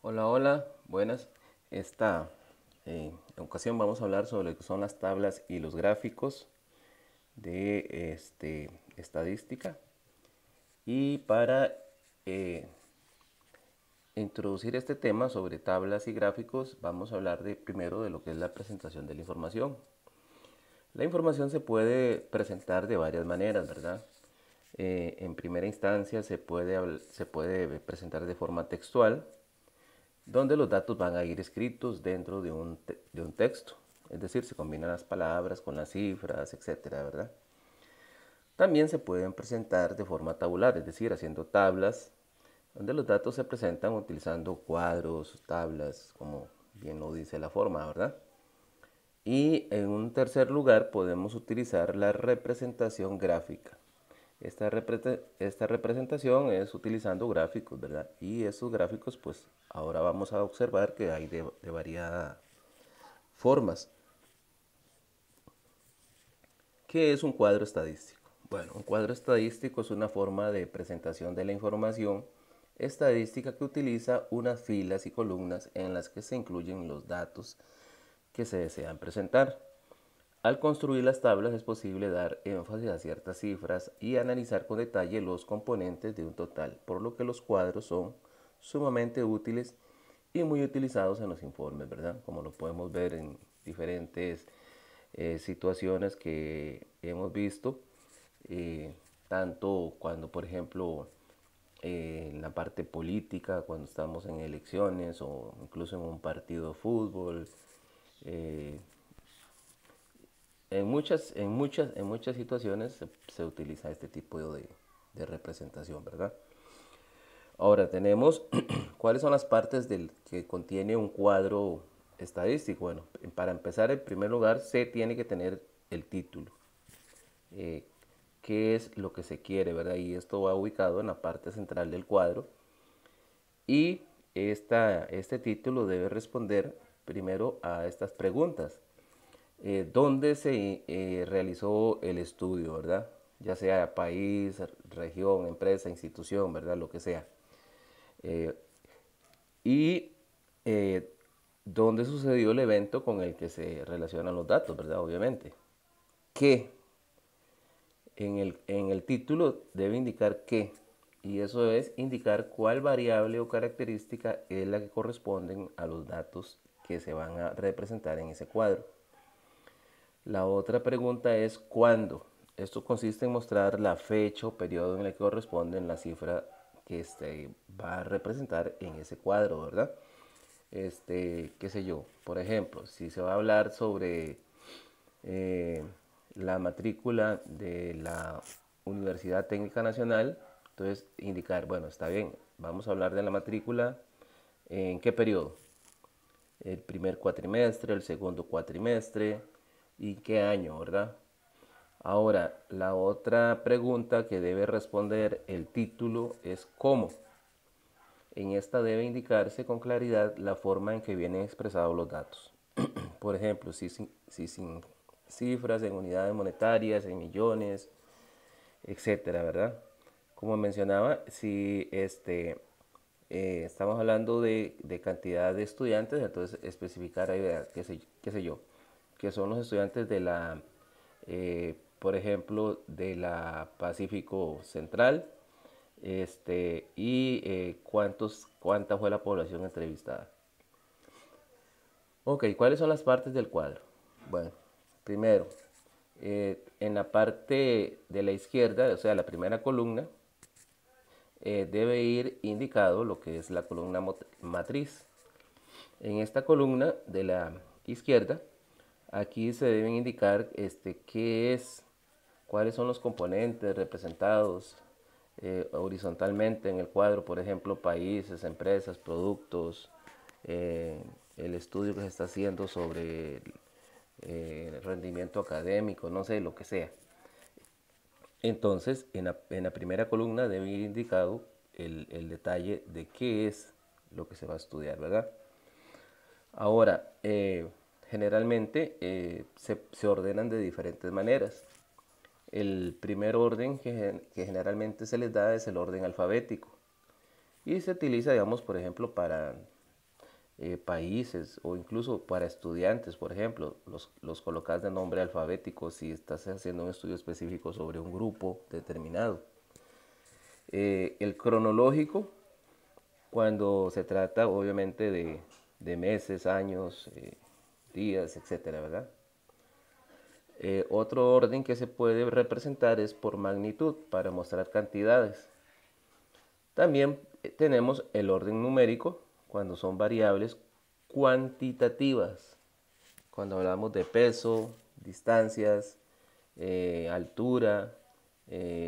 Hola, hola, buenas. Esta ocasión vamos a hablar sobre lo que son las tablas y los gráficos de estadística. Y para eh, introducir este tema sobre tablas y gráficos, vamos a hablar primero de lo que es la presentación de la información. La información se puede presentar de varias maneras, ¿verdad? En primera instancia se puede presentar de forma textual, donde los datos van a ir escritos dentro de un texto. Es decir, se combinan las palabras con las cifras, etcétera, ¿verdad? También se pueden presentar de forma tabular, es decir, haciendo tablas, donde los datos se presentan utilizando cuadros, tablas, como bien lo dice la forma, ¿verdad? Y en un tercer lugar podemos utilizar la representación gráfica. Esta representación es utilizando gráficos, ¿verdad? Y esos gráficos, pues ahora vamos a observar que hay de variadas formas. ¿Qué es un cuadro estadístico? Bueno, un cuadro estadístico es una forma de presentación de la información estadística que utiliza unas filas y columnas en las que se incluyen los datos que se desean presentar. Al construir las tablas es posible dar énfasis a ciertas cifras y analizar con detalle los componentes de un total, por lo que los cuadros son sumamente útiles y muy utilizados en los informes, ¿verdad? Como lo podemos ver en diferentes situaciones que hemos visto, eh, tanto cuando, por ejemplo, en la parte política, cuando estamos en elecciones o incluso en un partido de fútbol, eh, en muchas situaciones se utiliza este tipo de representación, ¿verdad? Ahora tenemos cuáles son las partes que contiene un cuadro estadístico. Bueno, para empezar, en primer lugar, se tiene que tener el título. Eh, ¿Qué es lo que se quiere, verdad? Y esto va ubicado en la parte central del cuadro. Y este título debe responder primero a estas preguntas. ¿Dónde se realizó el estudio, verdad? Ya sea país, región, empresa, institución, verdad, lo que sea. Eh, y eh, dónde sucedió el evento con el que se relacionan los datos, verdad, obviamente. ¿Qué? En el título debe indicar qué. Y eso es indicar cuál variable o característica es la que corresponden a los datos que se van a representar en ese cuadro. La otra pregunta es ¿cuándo? Esto consiste en mostrar la fecha o periodo en el que corresponden la cifra que va a representar en ese cuadro, ¿verdad? Qué sé yo, por ejemplo, si se va a hablar sobre eh, la matrícula de la Universidad Técnica Nacional, entonces indicar, bueno, está bien, vamos a hablar de la matrícula, ¿en qué periodo? El primer cuatrimestre, el segundo cuatrimestre y qué año, ¿verdad? Ahora, la otra pregunta que debe responder el título es ¿cómo? En esta debe indicarse con claridad la forma en que vienen expresados los datos. Por ejemplo, si sin cifras, en unidades monetarias, en millones, etcétera, ¿verdad? Como mencionaba, si estamos hablando de cantidad de estudiantes, entonces especificar ahí, qué sé yo, que son los estudiantes de por ejemplo, de la Pacífico Central, cuánta fue la población entrevistada. Ok, ¿cuáles son las partes del cuadro? Bueno, primero, en la parte de la izquierda, o sea, la primera columna, debe ir indicado lo que es la columna matriz. En esta columna de la izquierda, aquí se deben indicar qué es, cuáles son los componentes representados horizontalmente en el cuadro, por ejemplo, países, empresas, productos, eh, el estudio que se está haciendo sobre rendimiento académico, no sé, lo que sea. Entonces, en la primera columna debe ir indicado el detalle de qué es lo que se va a estudiar, ¿verdad? Ahora, generalmente se ordenan de diferentes maneras. El primer orden que generalmente se les da es el orden alfabético y se utiliza, digamos, por ejemplo, para países o incluso para estudiantes, por ejemplo, los colocas de nombre alfabético si estás haciendo un estudio específico sobre un grupo determinado. El cronológico, cuando se trata obviamente de meses, años, días, etcétera, ¿verdad? Otro orden que se puede representar es por magnitud, para mostrar cantidades. También tenemos el orden numérico, cuando son variables cuantitativas, cuando hablamos de peso, distancias, altura,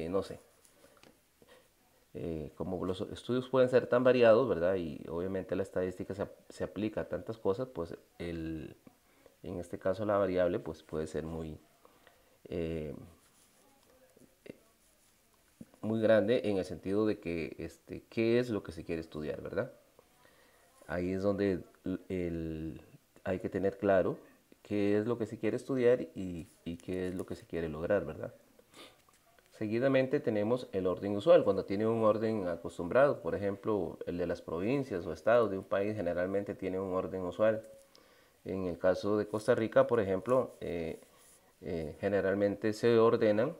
no sé. Como los estudios pueden ser tan variados, ¿verdad? Y obviamente la estadística se aplica a tantas cosas, pues en este caso la variable pues puede ser eh, muy grande en el sentido de que qué es lo que se quiere estudiar, ¿verdad? Ahí es donde hay que tener claro qué es lo que se quiere estudiar y qué es lo que se quiere lograr, ¿verdad? Seguidamente tenemos el orden usual, cuando tiene un orden acostumbrado, por ejemplo, el de las provincias o estados de un país generalmente tiene un orden usual. En el caso de Costa Rica, por ejemplo, generalmente se ordenan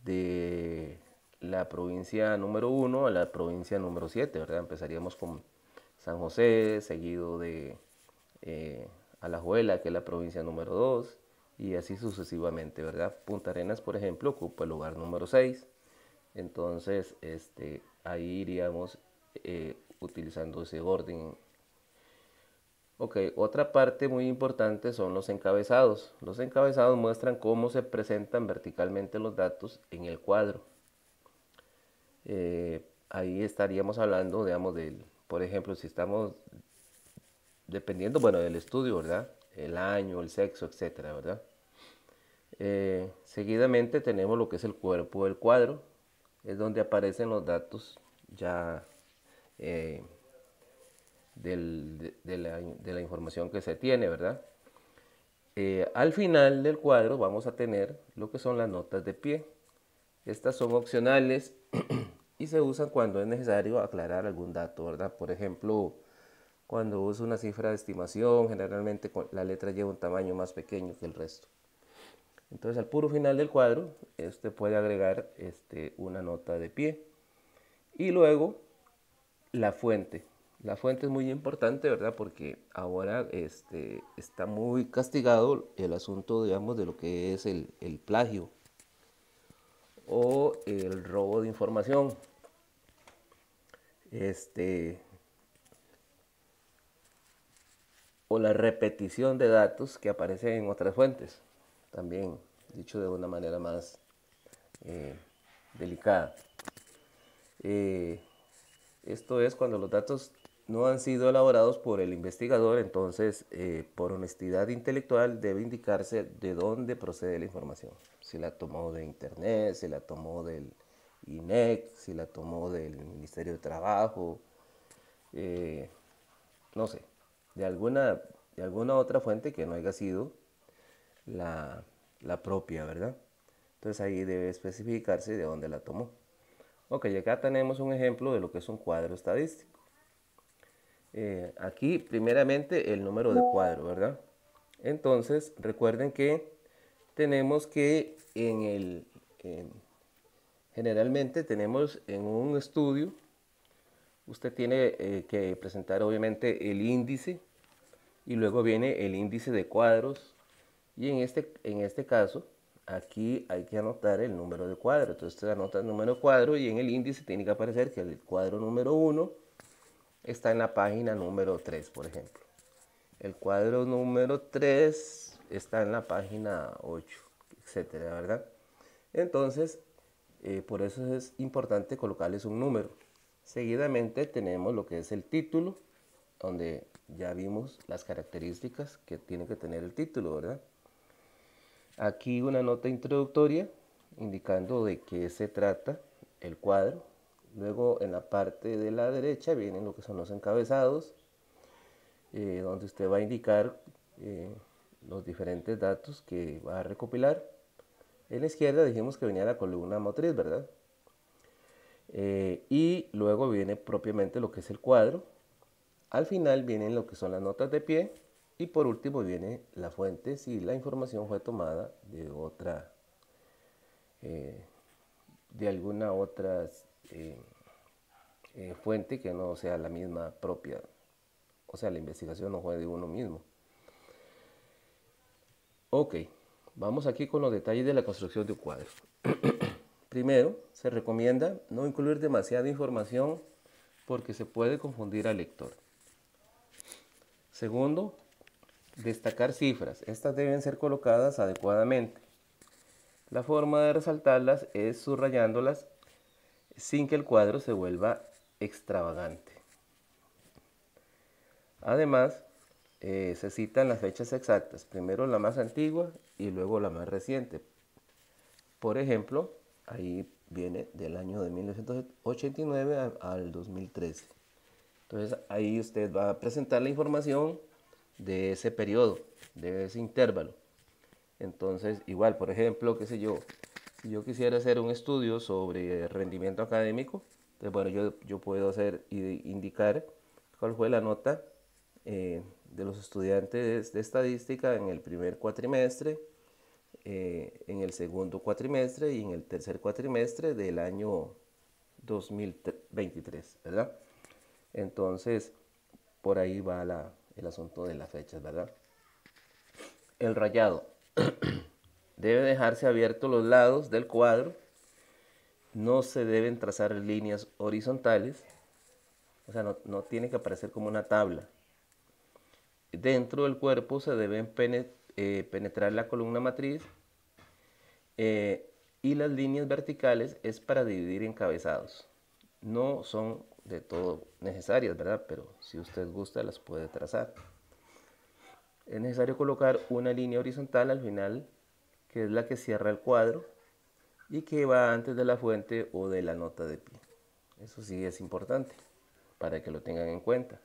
de la provincia número 1 a la provincia número 7, ¿verdad? Empezaríamos con San José, seguido de eh, Alajuela, que es la provincia número 2, y así sucesivamente, ¿verdad? Punta Arenas, por ejemplo, ocupa el lugar número 6. Entonces, ahí iríamos utilizando ese orden. Ok, otra parte muy importante son los encabezados. Los encabezados muestran cómo se presentan verticalmente los datos en el cuadro. Ahí estaríamos hablando, digamos, por ejemplo, si estamos dependiendo, bueno, del estudio, ¿verdad? El año, el sexo, etcétera, ¿verdad? Seguidamente tenemos lo que es el cuerpo del cuadro, es donde aparecen los datos ya eh, de la información que se tiene, ¿verdad? Al final del cuadro vamos a tener lo que son las notas de pie. Estas son opcionales y se usan cuando es necesario aclarar algún dato, ¿verdad? Por ejemplo, cuando usa una cifra de estimación, generalmente la letra lleva un tamaño más pequeño que el resto. Entonces al puro final del cuadro, este puede agregar una nota de pie. Y luego la fuente. La fuente es muy importante, ¿verdad? Porque ahora está muy castigado el asunto, digamos, de lo que es el plagio o el robo de información. Este, o la repetición de datos que aparecen en otras fuentes, también dicho de una manera más eh, delicada. Eh, Esto es cuando los datos no han sido elaborados por el investigador, entonces por honestidad intelectual debe indicarse de dónde procede la información. Si la tomó de internet, si la tomó del INEC, si la tomó del Ministerio de Trabajo, eh, no sé, de alguna otra fuente que no haya sido la, la propia, ¿verdad? Entonces ahí debe especificarse de dónde la tomó. Ok, acá tenemos un ejemplo de lo que es un cuadro estadístico. Aquí primeramente el número de cuadro, ¿verdad? Entonces recuerden que tenemos que generalmente tenemos en un estudio, usted tiene que presentar obviamente el índice y luego viene el índice de cuadros y en este caso aquí hay que anotar el número de cuadro. Entonces usted anota el número de cuadro y en el índice tiene que aparecer que el cuadro número 1 está en la página número 3, por ejemplo. El cuadro número 3 está en la página 8, etcétera, ¿verdad? Entonces, por eso es importante colocarles un número. Seguidamente tenemos lo que es el título, donde ya vimos las características que tiene que tener el título, ¿verdad? Aquí una nota introductoria indicando de qué se trata el cuadro. Luego en la parte de la derecha vienen lo que son los encabezados, donde usted va a indicar los diferentes datos que va a recopilar. En la izquierda dijimos que venía la columna motriz, ¿verdad? Y luego viene propiamente lo que es el cuadro. Al final vienen lo que son las notas de pie y por último viene la fuente si la información fue tomada de otra, de alguna otra fuente que no sea la misma propia. O sea, la investigación no fue de uno mismo. Ok, vamos aquí con los detalles de la construcción de un cuadro. Primero, se recomienda no incluir demasiada información porque se puede confundir al lector. Segundo, destacar cifras. Estas deben ser colocadas adecuadamente. La forma de resaltarlas es subrayándolas sin que el cuadro se vuelva extravagante. Además, se citan las fechas exactas, primero la más antigua y luego la más reciente. Por ejemplo, ahí viene del año de 1989 al 2013. Entonces ahí usted va a presentar la información de ese periodo, de ese intervalo. Entonces, igual, por ejemplo, qué sé yo, si yo quisiera hacer un estudio sobre rendimiento académico, entonces, bueno, yo puedo indicar cuál fue la nota de los estudiantes de estadística en el primer cuatrimestre, en el segundo cuatrimestre y en el tercer cuatrimestre del año 2023, ¿verdad? Entonces, por ahí va el asunto de las fechas, ¿verdad? El rayado. Debe dejarse abiertos los lados del cuadro. No se deben trazar líneas horizontales. O sea, no tiene que aparecer como una tabla. Dentro del cuerpo se deben penetrar la columna matriz y las líneas verticales es para dividir encabezados. No son de todo necesarias, ¿verdad? Pero si usted gusta las puede trazar. Es necesario colocar una línea horizontal al final, que es la que cierra el cuadro y que va antes de la fuente o de la nota de pie. Eso sí es importante para que lo tengan en cuenta.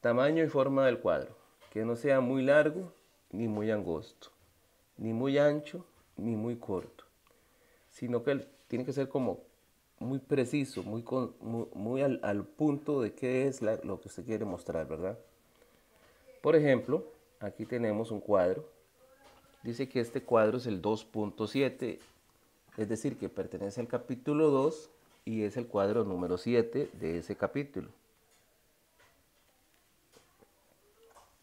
Tamaño y forma del cuadro. Que no sea muy largo ni muy angosto, ni muy ancho ni muy corto, sino que tiene que ser como muy preciso, muy al punto de qué es lo que usted quiere mostrar, ¿verdad? Por ejemplo, aquí tenemos un cuadro. Dice que este cuadro es el 2.7, es decir, que pertenece al capítulo 2 y es el cuadro número 7 de ese capítulo.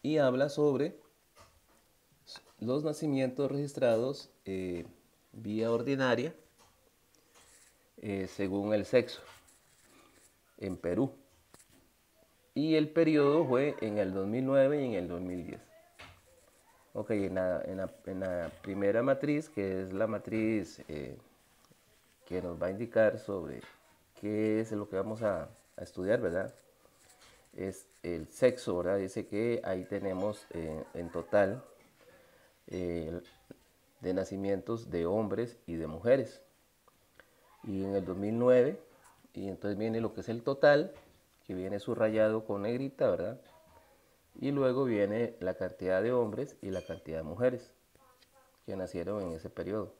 Y habla sobre los nacimientos registrados vía ordinaria según el sexo en Perú. Y el periodo fue en el 2009 y en el 2010. Ok, en la primera matriz, que es la matriz que nos va a indicar sobre qué es lo que vamos a estudiar, ¿verdad? Es el sexo, ¿verdad? Dice que ahí tenemos en total eh, de nacimientos de hombres y de mujeres. Y en el 2009, y entonces viene lo que es el total, que viene subrayado con negrita, ¿verdad? Y luego viene la cantidad de hombres y la cantidad de mujeres que nacieron en ese periodo.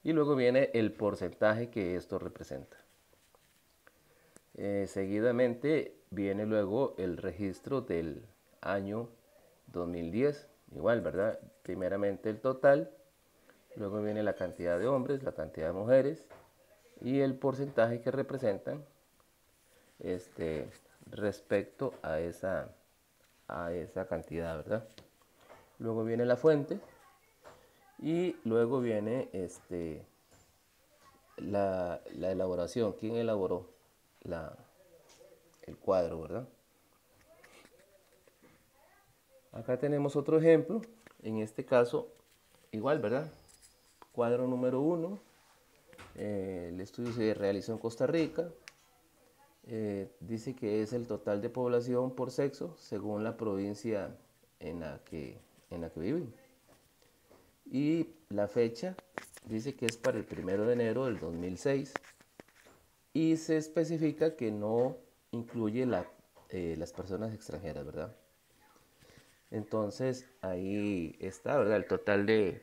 Y luego viene el porcentaje que esto representa. Seguidamente viene luego el registro del año 2010, igual, ¿verdad? Primeramente el total, luego viene la cantidad de hombres, la cantidad de mujeres y el porcentaje que representan respecto a esa cantidad, ¿verdad? Luego viene la fuente y luego viene la elaboración. ¿Quién elaboró el cuadro, verdad? Acá tenemos otro ejemplo. En este caso, igual, ¿verdad? Cuadro número 1. El estudio se realizó en Costa Rica. Dice que es el total de población por sexo según la provincia en la que viven. Y la fecha dice que es para el 1 de enero del 2006 y se especifica que no incluye las personas extranjeras, ¿verdad? Entonces ahí está, ¿verdad? El total de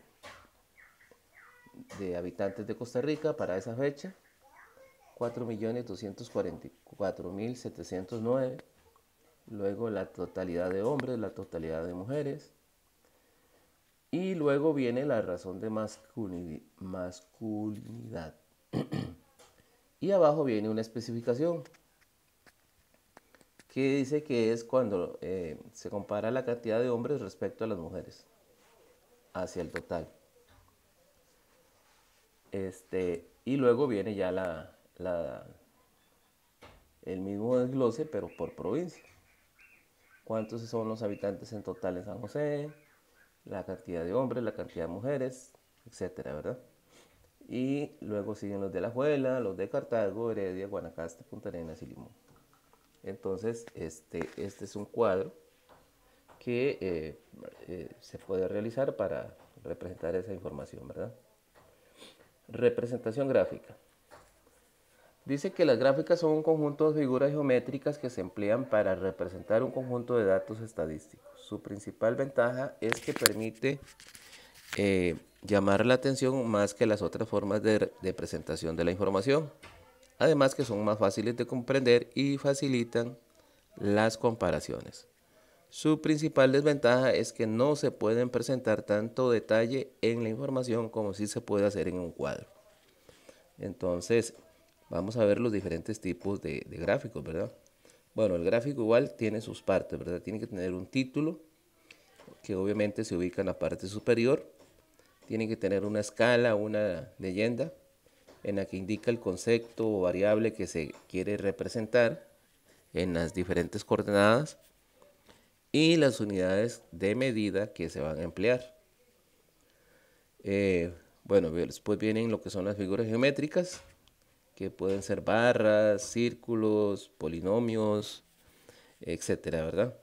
habitantes de Costa Rica para esa fecha, 4.244.709. luego la totalidad de hombres, la totalidad de mujeres, y luego viene la razón de masculinidad. Y abajo viene una especificación que dice que es cuando se compara la cantidad de hombres respecto a las mujeres hacia el total. Y luego viene ya el mismo desglose, pero por provincia. ¿Cuántos son los habitantes en total en San José? La cantidad de hombres, la cantidad de mujeres, etcétera, ¿verdad? Y luego siguen los de La Alajuela, los de Cartago, Heredia, Guanacaste, Punta Arenas y Limón. Entonces, este es un cuadro que se puede realizar para representar esa información, ¿verdad? Representación gráfica. Dice que las gráficas son un conjunto de figuras geométricas que se emplean para representar un conjunto de datos estadísticos. Su principal ventaja es que permite llamar la atención más que las otras formas de presentación de la información. Además que son más fáciles de comprender y facilitan las comparaciones. Su principal desventaja es que no se pueden presentar tanto detalle en la información como si se puede hacer en un cuadro. Entonces, vamos a ver los diferentes tipos de gráficos, ¿verdad? Bueno, el gráfico igual tiene sus partes, ¿verdad? Tiene que tener un título, que obviamente se ubica en la parte superior. Tiene que tener una escala, una leyenda, en la que indica el concepto o variable que se quiere representar en las diferentes coordenadas y las unidades de medida que se van a emplear. Bueno, después vienen lo que son las figuras geométricas, que pueden ser barras, círculos, polinomios, etcétera, ¿verdad?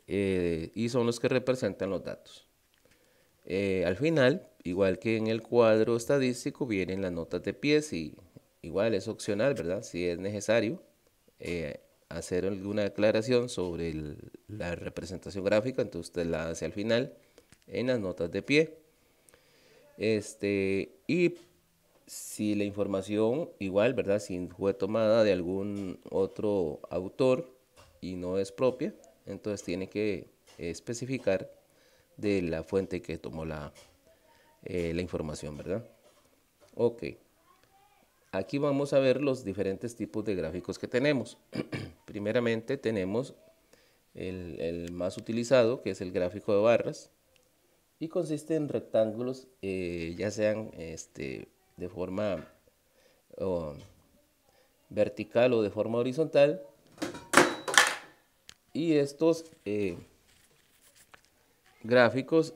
Y son los que representan los datos. Al final, igual que en el cuadro estadístico, vienen las notas de pie, y igual es opcional, ¿verdad? Si es necesario hacer alguna aclaración sobre la representación gráfica, entonces usted la hace al final en las notas de pie. Y si la información, igual, ¿verdad? Si fue tomada de algún otro autor y no es propia, entonces tiene que especificar de la fuente que tomó la información, ¿verdad? Ok. Aquí vamos a ver los diferentes tipos de gráficos que tenemos. Primeramente tenemos el más utilizado, que es el gráfico de barras, y consiste en rectángulos, ya sean de forma vertical o de forma horizontal, y estos gráficos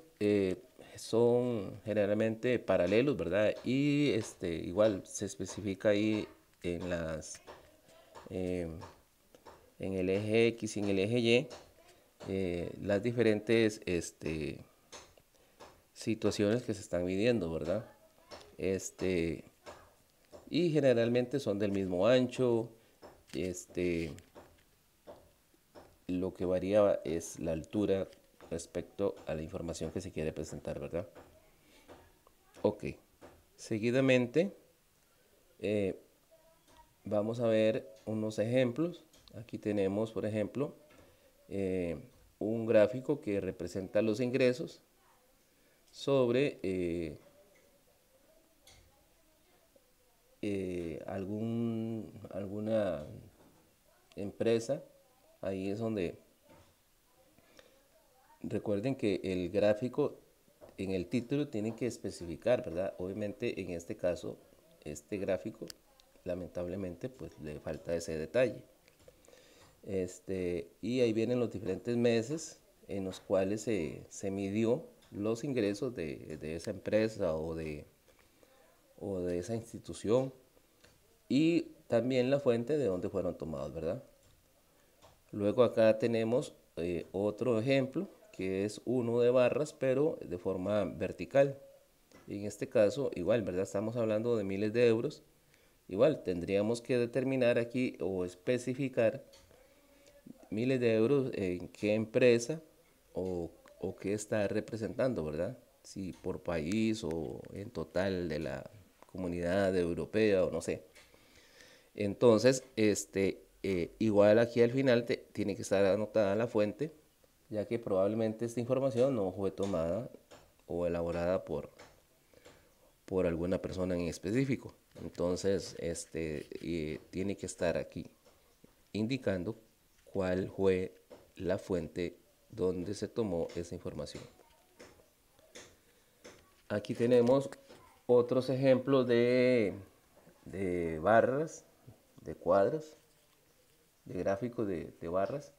son generalmente paralelos, ¿verdad? Y igual se especifica ahí en en el eje X y en el eje Y las diferentes situaciones que se están midiendo, ¿verdad? Y generalmente son del mismo ancho. Lo que varía es la altura respecto a la información que se quiere presentar, ¿verdad? Ok. Seguidamente vamos a ver unos ejemplos. Aquí tenemos, por ejemplo, un gráfico que representa los ingresos sobre alguna empresa. Ahí es donde recuerden que el gráfico en el título tiene que especificar, ¿verdad? Obviamente en este caso, este gráfico lamentablemente pues le falta ese detalle. Y ahí vienen los diferentes meses en los cuales se midió los ingresos de esa empresa o de esa institución, y también la fuente de donde fueron tomados, ¿verdad? Luego acá tenemos otro ejemplo que es uno de barras, pero de forma vertical. En este caso, igual, ¿verdad? Estamos hablando de miles de euros. Igual, tendríamos que determinar aquí o especificar miles de euros en qué empresa o qué está representando, ¿verdad? Si por país o en total de la comunidad europea o no sé. Entonces, igual aquí al final tiene que estar anotada la fuente, ya que probablemente esta información no fue tomada o elaborada por alguna persona en específico. Entonces, tiene que estar aquí indicando cuál fue la fuente donde se tomó esa información. Aquí tenemos otros ejemplos de barras, de cuadros, de gráficos de barras,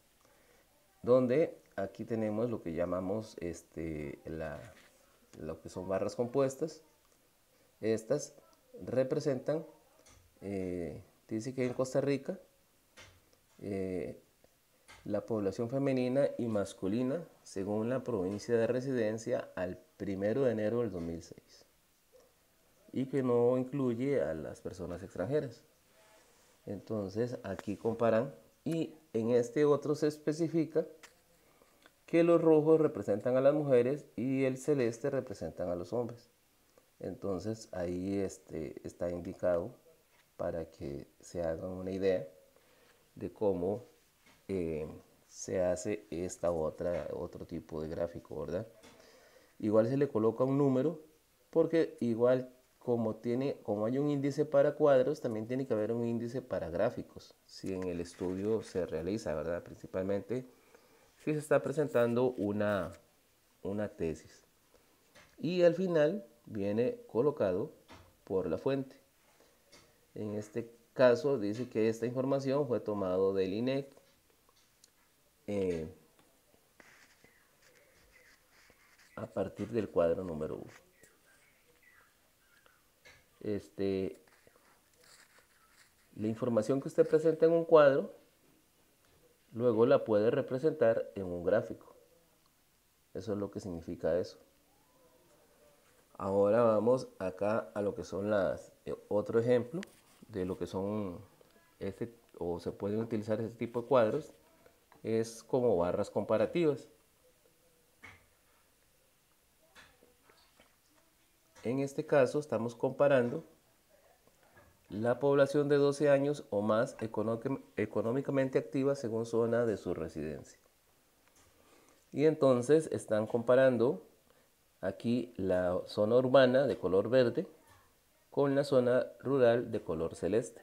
donde aquí tenemos lo que llamamos lo que son barras compuestas. Estas representan, dice que en Costa Rica, la población femenina y masculina según la provincia de residencia al 1 de enero del 2006, y que no incluye a las personas extranjeras. Entonces aquí comparan, y en este otro se especifica que los rojos representan a las mujeres y el celeste representan a los hombres. Entonces ahí está indicado para que se hagan una idea de cómo se hace otro tipo de gráfico, ¿verdad? Igual se le coloca un número, porque igual como hay un índice para cuadros, también tiene que haber un índice para gráficos, si en el estudio se realiza, ¿verdad? Principalmente si se está presentando una tesis. Y al final viene colocado por la fuente. En este caso dice que esta información fue tomado del INEC, a partir del cuadro número 1. La información que usted presenta en un cuadro, luego la puede representar en un gráfico. Eso es lo que significa eso. Ahora vamos acá a lo que son otro ejemplo de lo que son o se pueden utilizar este tipo de cuadros, es como barras comparativas. En este caso estamos comparando la población de 12 años o más económicamente activa según zona de su residencia. Y entonces están comparando aquí la zona urbana de color verde con la zona rural de color celeste.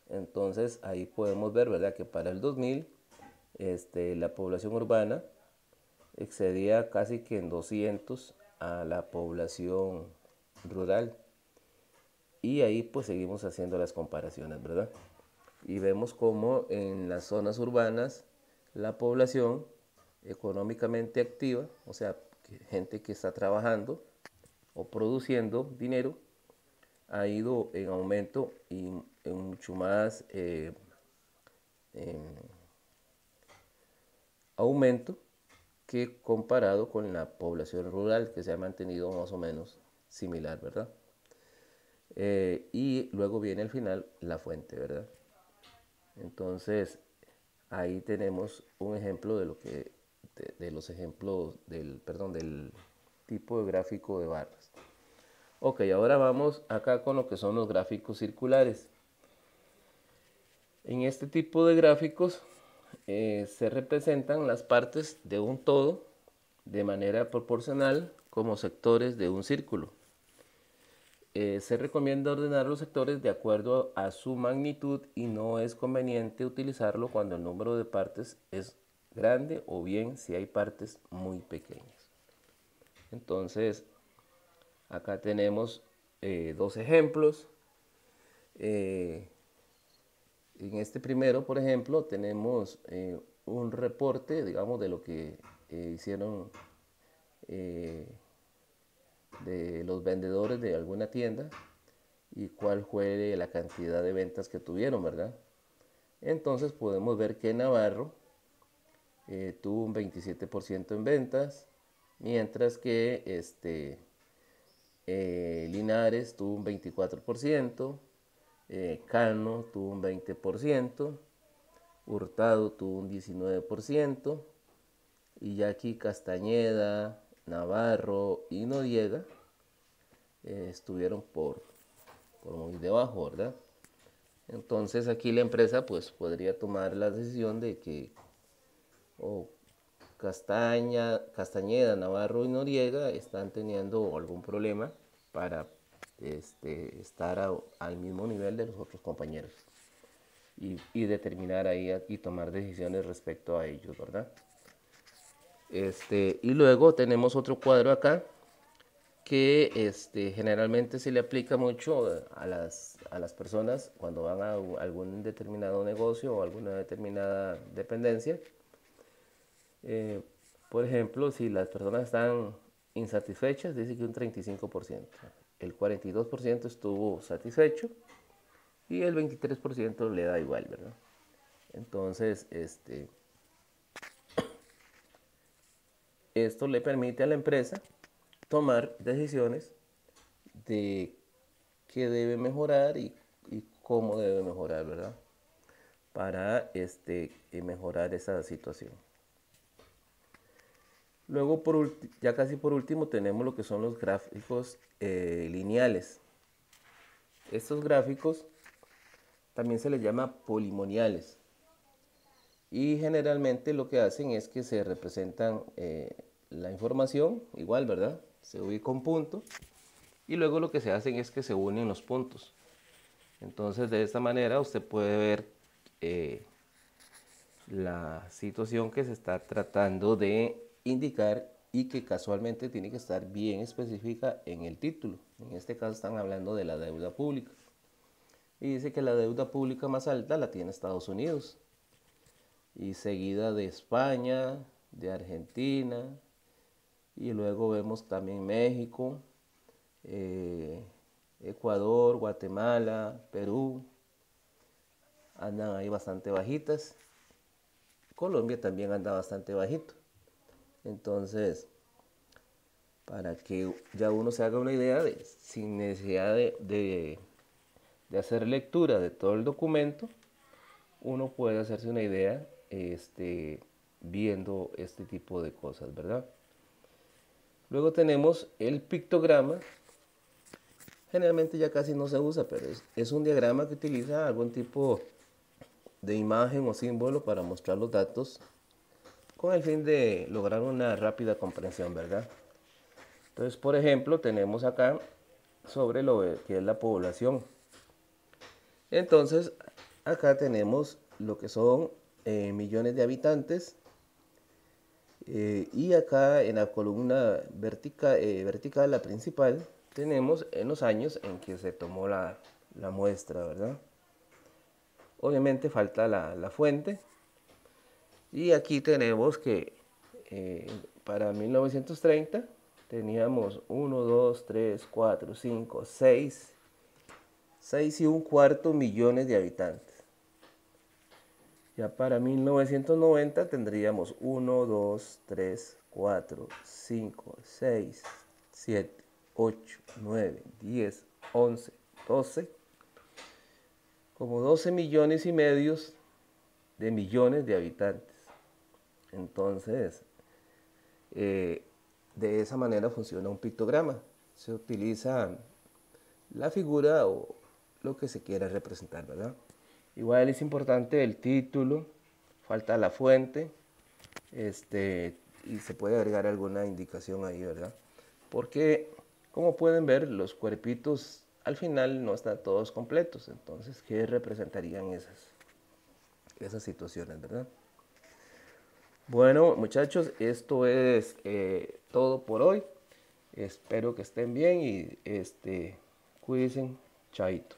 Entonces ahí podemos ver, ¿verdad?, que para el 2000 la población urbana excedía casi que en 200 a la población rural. Y ahí pues seguimos haciendo las comparaciones, ¿verdad? Y vemos como en las zonas urbanas la población económicamente activa, o sea, gente que está trabajando o produciendo dinero, ha ido en aumento y en mucho más aumento que comparado con la población rural, que se ha mantenido más o menos similar, ¿verdad? Y luego viene al final la fuente, ¿verdad? Entonces ahí tenemos un ejemplo de los ejemplos del tipo de gráfico de barras. Ok, ahora vamos acá con lo que son los gráficos circulares. En este tipo de gráficos se representan las partes de un todo de manera proporcional como sectores de un círculo. Se recomienda ordenar los sectores de acuerdo a su magnitud y no es conveniente utilizarlo cuando el número de partes es grande o bien si hay partes muy pequeñas. Entonces, acá tenemos dos ejemplos. En este primero, por ejemplo, tenemos un reporte, digamos, de lo que hicieron de los vendedores de alguna tienda y cuál fue la cantidad de ventas que tuvieron, ¿verdad? Entonces podemos ver que Navarro tuvo un 27% en ventas, mientras que Linares tuvo un 24%, Cano tuvo un 20%, Hurtado tuvo un 19%, y ya aquí Castañeda, Navarro y Noriega estuvieron por muy debajo, ¿verdad? Entonces aquí la empresa pues podría tomar la decisión de que Castañeda, Navarro y Noriega están teniendo algún problema para estar al mismo nivel de los otros compañeros y determinar ahí y tomar decisiones respecto a ellos, ¿verdad? Y luego tenemos otro cuadro acá que generalmente se le aplica mucho a las personas cuando van a algún determinado negocio o alguna determinada dependencia. Por ejemplo, si las personas están insatisfechas, dice que un 35%. El 42% estuvo satisfecho y el 23% le da igual, ¿verdad? Entonces, esto le permite a la empresa tomar decisiones de qué debe mejorar y cómo debe mejorar, ¿verdad? Para mejorar esa situación. Luego, ya casi por último, tenemos lo que son los gráficos lineales. Estos gráficos también se les llama polimoniales. Y generalmente lo que hacen es que se representan la información, igual, ¿verdad? Se ubica un punto y luego lo que se hacen es que se unen los puntos. Entonces, de esta manera usted puede ver la situación que se está tratando de indicar y que casualmente tiene que estar bien específica en el título. En este caso están hablando de la deuda pública. Y dice que la deuda pública más alta la tiene Estados Unidos. Y seguida de España, de Argentina. Y luego vemos también México, Ecuador, Guatemala, Perú. Andan ahí bastante bajitas. Colombia también anda bastante bajito. Entonces, para que ya uno se haga una idea, sin necesidad de hacer lectura de todo el documento, uno puede hacerse una idea viendo este tipo de cosas, ¿verdad? Luego tenemos el pictograma. Generalmente ya casi no se usa, pero es un diagrama que utiliza algún tipo de imagen o símbolo para mostrar los datos con el fin de lograr una rápida comprensión, ¿verdad? Entonces, por ejemplo, tenemos acá sobre lo que es la población. Entonces, acá tenemos lo que son millones de habitantes y acá en la columna vertical, la principal, tenemos en los años en que se tomó la muestra, ¿verdad? Obviamente falta la fuente y aquí tenemos que para 1930 teníamos 1, 2, 3, 4, 5, 6 y un cuarto millones de habitantes. Ya para 1990 tendríamos 1, 2, 3, 4, 5, 6, 7, 8, 9, 10, 11, 12, como 12 millones y medio de millones de habitantes. Entonces, de esa manera funciona un pictograma. Se utiliza la figura o lo que se quiera representar, ¿verdad? Igual es importante el título, falta la fuente, y se puede agregar alguna indicación ahí, ¿verdad? Porque, como pueden ver, los cuerpitos al final no están todos completos. Entonces, ¿qué representarían esas situaciones, verdad? Bueno, muchachos, esto es todo por hoy. Espero que estén bien y cuídense, chaito.